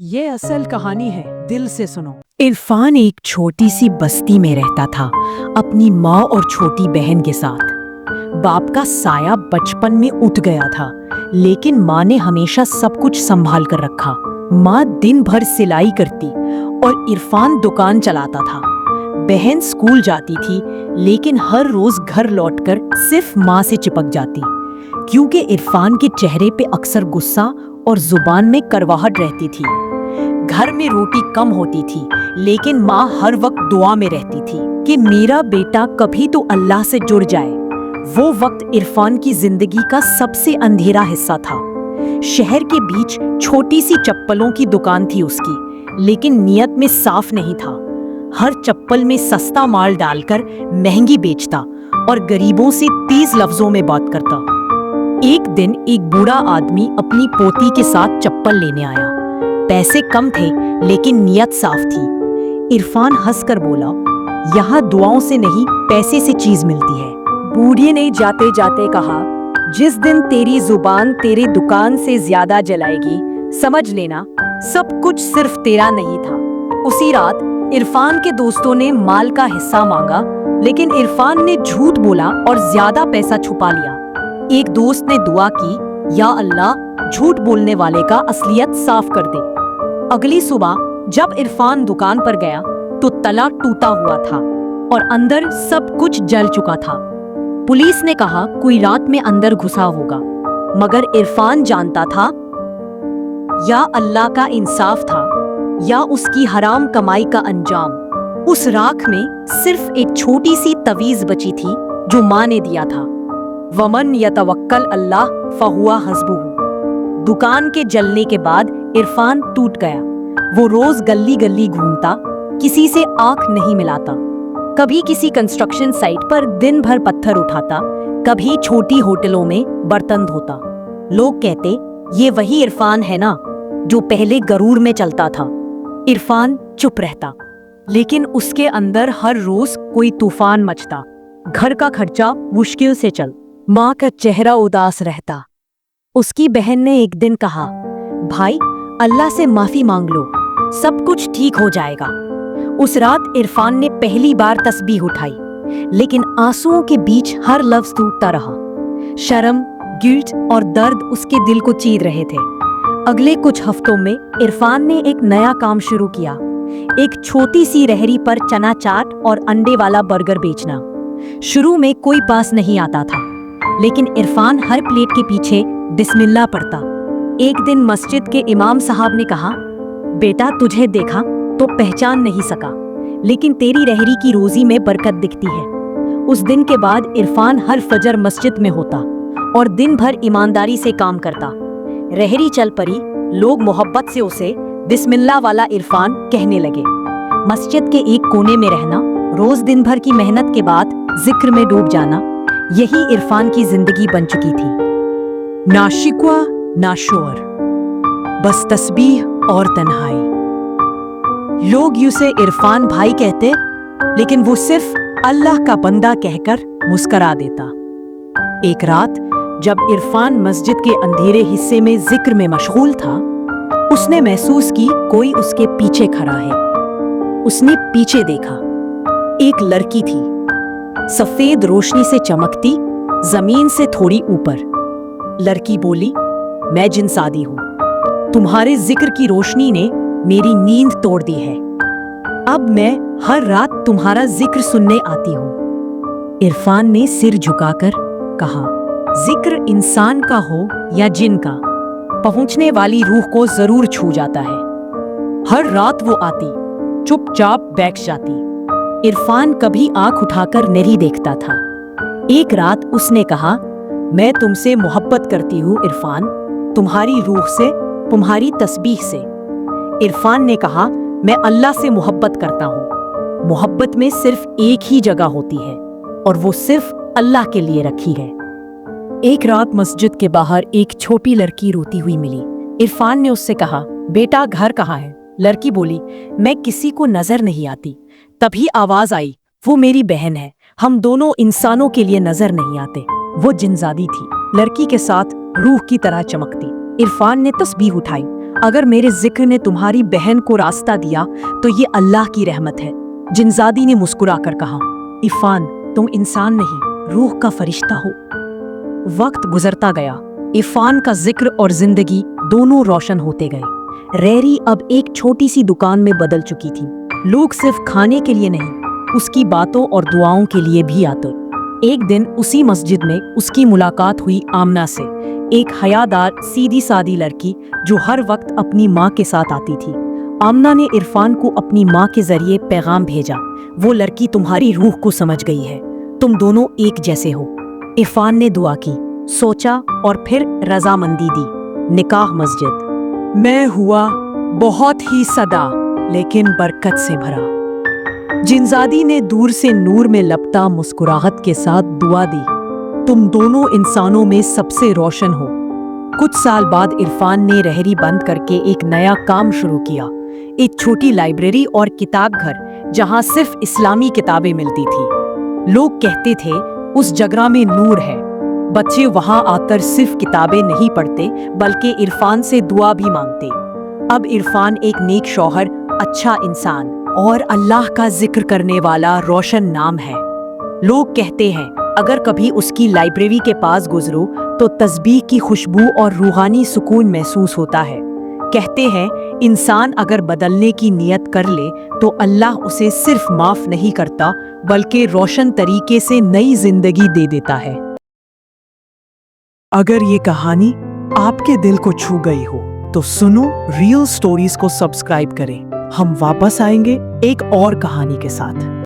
ये असल कहानी है, दिल से सुनो। इरफान एक छोटी सी बस्ती में रहता था अपनी माँ और छोटी बहन के साथ। बाप का साया बचपन में उठ गया था, लेकिन माँ ने हमेशा सब कुछ संभाल कर रखा। माँ दिन भर सिलाई करती और इरफान दुकान चलाता था। बहन स्कूल जाती थी, लेकिन हर रोज घर लौटकर सिर्फ माँ से चिपक जाती, क्योंकि इरफान के चेहरे पे अक्सर गुस्सा और जुबान में कड़वाहट रहती थी। घर में रोटी कम होती थी, लेकिन माँ हर वक्त दुआ में रहती थी कि मेरा बेटा कभी तो अल्लाह से जुड़ जाए। वो वक्त इरफान की जिंदगी का सबसे अंधेरा हिस्सा था। शहर के बीच छोटी सी चप्पलों की दुकान थी उसकी, लेकिन नीयत में साफ नहीं था। हर चप्पल में सस्ता माल डालकर महंगी बेचता और गरीबों से तेज लफ्जों में बात करता। एक दिन एक बूढ़ा आदमी अपनी पोती के साथ चप्पल लेने आया। पैसे कम थे, लेकिन नीयत साफ थी। इरफान हंसकर बोला, यहाँ दुआओं से नहीं, पैसे से चीज मिलती है। बूढ़े ने जाते जाते कहा, जिस दिन तेरी जुबान तेरे दुकान से ज्यादा जलाएगी, समझ लेना सब कुछ सिर्फ तेरा नहीं था। उसी रात इरफान के दोस्तों ने माल का हिस्सा मांगा, लेकिन इरफान ने झूठ बोला और ज्यादा पैसा छुपा लिया। एक दोस्त ने दुआ की, या अल्लाह झूठ बोलने वाले का असलियत साफ कर दे। अगली सुबह जब इरफान दुकान पर गया तो तला टूटा हुआ था और अंदर सब कुछ जल चुका था। पुलिस ने कहा कोई रात में अंदर घुसा होगा, मगर इरफान जानता था या अल्लाह का इंसाफ था या उसकी हराम कमाई का अंजाम। उस राख में सिर्फ एक छोटी सी तवीज बची थी जो माँ ने दिया था, वमन यतवक्कल अल्लाह फहुवा हस्बुहु। दुकान के जलने के बाद इरफान टूट गया। वो रोज गली गली घूमता, किसी से आंख नहीं मिलाता। कभी किसी कंस्ट्रक्शन साइट पर दिन भर पत्थर उठाता, कभी छोटी होटलों में बर्तन धोता। लोग कहते, ये वही इरफान है ना जो पहले गरूर में चलता था। इरफान चुप रहता, लेकिन उसके अंदर हर रोज कोई तूफान मचता। घर का खर्चा मुश्किल से चल, माँ का चेहरा उदास रहता। उसकी बहन ने एक दिन कहा, भाई अल्लाह से माफी मांग लो, सब कुछ ठीक हो जाएगा। उस रात इरफान ने पहली बार तस्बीह उठाई, लेकिन आंसुओं के बीच हर लफ्ज टूटता रहा। शर्म, गिल्ट और दर्द उसके दिल को चीर रहे थे। अगले कुछ हफ्तों में इरफान ने एक नया काम शुरू किया, एक छोटी सी रेहड़ी पर चना चाट और अंडे वाला बर्गर बेचना। शुरू में कोई पास नहीं आता था, लेकिन इरफान हर प्लेट के पीछे बिस्मिल्लाह पढ़ता। एक दिन मस्जिद के इमाम साहब ने कहा, बेटा तुझे देखा तो पहचान नहीं सका, लेकिन तेरी रेहड़ी की रोजी में बरकत दिखती है। उस दिन के बाद इरफान हर फजर मस्जिद में होता और दिन भर ईमानदारी से काम करता। रेहड़ी चल पड़ी, लोग मोहब्बत से उसे बिस्मिल्लाह वाला इरफान कहने लगे। मस्जिद के एक कोने में रहना, रोज दिन भर की मेहनत के बाद जिक्र में डूब जाना, यही इरफान की जिंदगी बन चुकी थी। ना शिकवा ना शोर, बस तस्बीह और तन्हाई। लोग उसे इरफान भाई कहते, लेकिन वो सिर्फ अल्लाह का बंदा कहकर मुस्करा देता। एक रात जब इरफान मस्जिद के अंधेरे हिस्से में जिक्र में मशगूल था, उसने महसूस की कोई उसके पीछे खड़ा है। उसने पीछे देखा, एक लड़की थी, सफेद रोशनी से चमकती, जमीन से थोड़ी ऊपर। लड़की बोली, मैं जिनसादी हूं, तुम्हारे जिक्र की रोशनी ने मेरी नींद तोड़ दी है। अब मैं हर रात तुम्हारा जिक्र सुनने आती हूं। इरफान ने सिर झुकाकर कहा, जिक्र इंसान का हो या जिन का, पहुंचने वाली रूह को जरूर छू जाता है। हर रात वो आती, चुपचाप बैठ जाती। इरफान कभी आंख उठाकर नहीं देखता था। एक रात उसने कहा, मैं तुमसे मोहब्बत करती हूँ इरफान, तुम्हारी रूह से, तुम्हारी तस्बीह से। इरफान ने कहा, मैं अल्लाह से मोहब्बत करता हूँ। मोहब्बत में सिर्फ एक ही जगह होती है और वो सिर्फ अल्लाह के लिए रखी है। एक रात मस्जिद के बाहर एक छोटी लड़की रोती हुई मिली। इरफान ने उससे कहा, बेटा घर कहाँ है? लड़की बोली, मैं किसी को नजर नहीं आती। तभी आवाज आई, वो मेरी बहन है, हम दोनों इंसानों के लिए नजर नहीं आते। वो जिनजादी थी, लड़की के साथ रूह की तरह चमकती। इरफान ने तस्बीह उठाई, अगर मेरे जिक्र ने तुम्हारी बहन को रास्ता दिया तो ये अल्लाह की रहमत है। जिनजादी ने मुस्कुराकर कहा, इरफान, तुम इंसान नहीं, रूह का फरिश्ता हो। वक्त गुजरता गया। इरफान का जिक्र और जिंदगी दोनों रोशन होते गए। रैरी अब एक छोटी सी दुकान में बदल चुकी थी। लोग सिर्फ खाने के लिए नहीं, उसकी बातों और दुआओं के लिए भी आते। एक दिन उसी मस्जिद में उसकी मुलाकात हुई आमना से, एक हयादार सीधी सादी लड़की जो हर वक्त अपनी माँ के साथ आती थी। आमना ने इरफान को अपनी माँ के जरिए पैगाम भेजा, वो लड़की तुम्हारी रूह को समझ गई है, तुम दोनों एक जैसे हो। इरफान ने दुआ की, सोचा और फिर रजामंदी दी। निकाह मस्जिद मैं हुआ बहुत ही सदा लेकिन बरकत से भरा। जिनजादी ने दूर से नूर में लपटा मुस्कुराहट के साथ दुआ दी, तुम दोनों इंसानों में सबसे रोशन हो। कुछ साल बाद इरफान ने रहरी बंद करके एक नया काम शुरू किया, एक छोटी लाइब्रेरी और किताब घर जहां सिर्फ इस्लामी किताबें मिलती थी। लोग कहते थे उस जगह में नूर है। बच्चे वहां आकर सिर्फ किताबें नहीं पढ़ते बल्कि इरफान से दुआ भी मांगते। अब इरफान एक नेक शौहर, अच्छा इंसान और अल्लाह का जिक्र करने वाला रोशन नाम है। लोग कहते हैं अगर कभी उसकी लाइब्रेरी के पास गुजरो तो तस्बीह की खुशबू और रूहानी सुकून महसूस होता है। कहते हैं इंसान अगर बदलने की नियत कर ले तो अल्लाह उसे सिर्फ माफ नहीं करता बल्कि रोशन तरीके से नई जिंदगी दे देता है। अगर ये कहानी आपके दिल को छू गई हो तो सुनो रियल स्टोरीज को सब्सक्राइब करें। हम वापस आएंगे एक और कहानी के साथ।